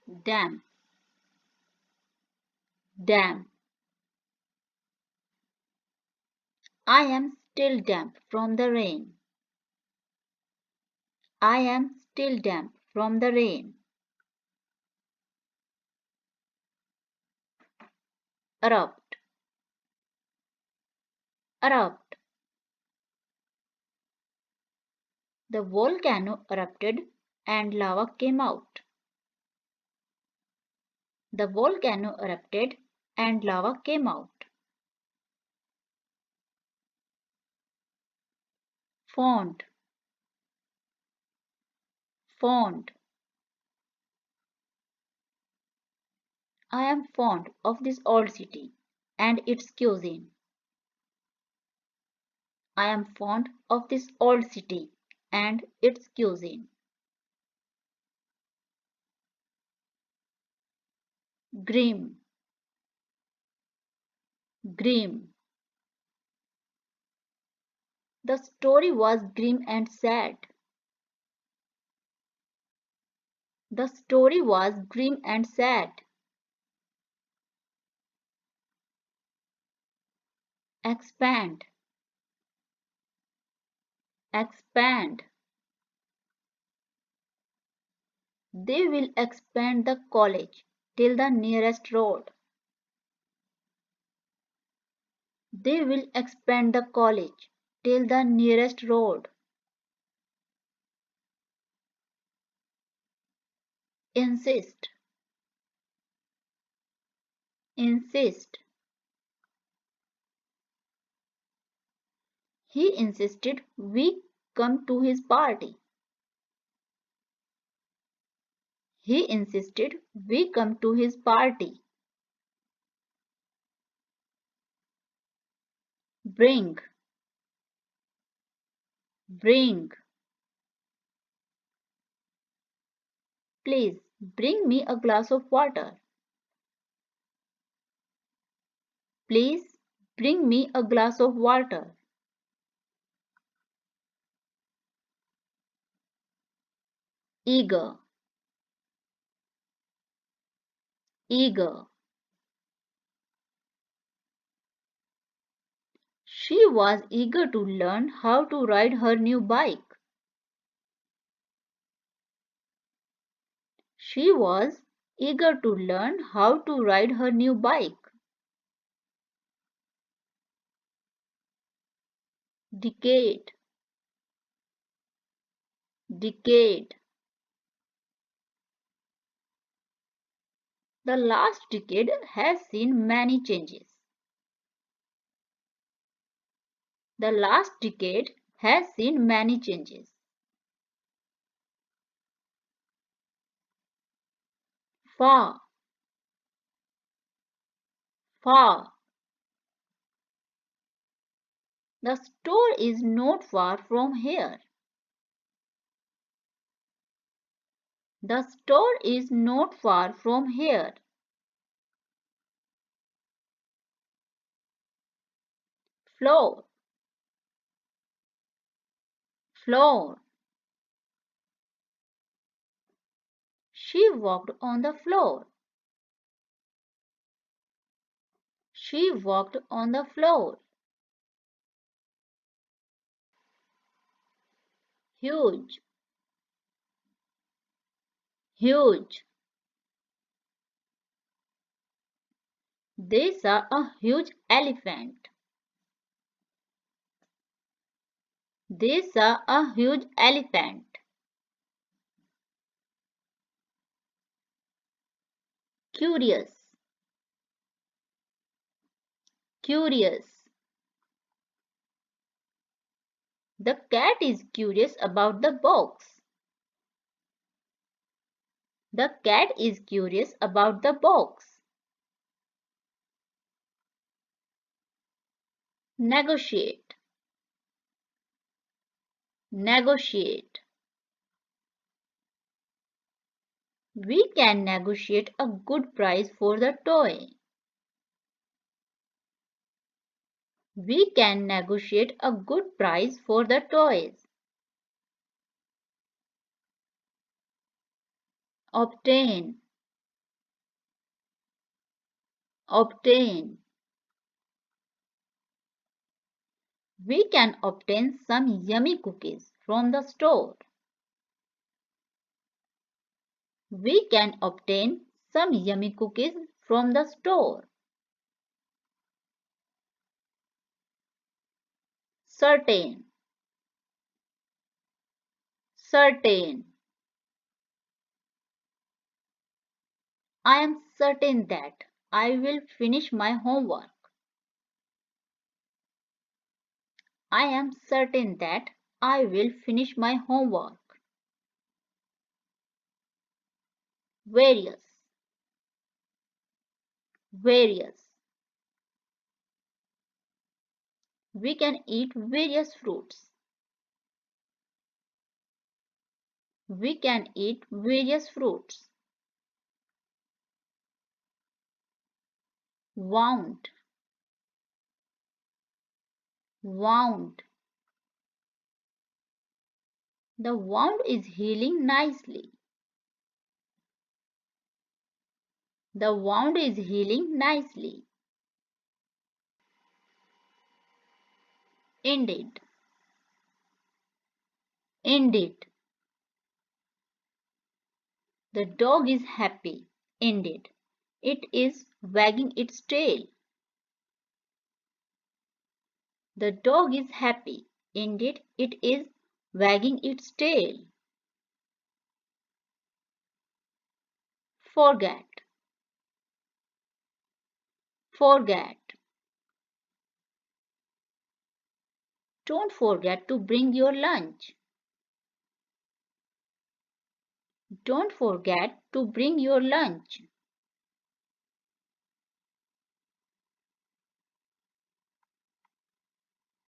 damp, damp. I am still damp from the rain. I am still damp from the rain. Erupt, erupt. The volcano erupted and lava came out. The volcano erupted and lava came out. Font, font. I am fond of this old city and its cuisine. I am fond of this old city and its cuisine. Grim, grim. The story was grim and sad. The story was grim and sad. Expand, expand. They will expand the college till the nearest road. They will expand the college till the nearest road. Insist, insist. He insisted we come to his party. He insisted we come to his party. Bring, bring. Please bring me a glass of water. Please bring me a glass of water. Eager, eager. She was eager to learn how to ride her new bike. She was eager to learn how to ride her new bike. Decade, decade. The last decade has seen many changes. The last decade has seen many changes. Far, far. The store is not far from here. The store is not far from here. Floor, floor. She walked on the floor. She walked on the floor. Huge, huge. They saw a huge elephant. They saw a huge elephant. Curious, curious. The cat is curious about the box. The cat is curious about the box. Negotiate, negotiate. We can negotiate a good price for the toy. We can negotiate a good price for the toys. Obtain, Obtain. We can obtain some yummy cookies from the store. We can obtain some yummy cookies from the store. Certain. Certain. I am certain that I will finish my homework. I am certain that I will finish my homework. Various. Various. We can eat various fruits. We can eat various fruits. Wound. Wound. The wound is healing nicely. The wound is healing nicely. Indeed. Indeed. The dog is happy. Indeed. It is wagging its tail. The dog is happy. Indeed, it is wagging its tail. Forget. Forget. Don't forget to bring your lunch. Don't forget to bring your lunch.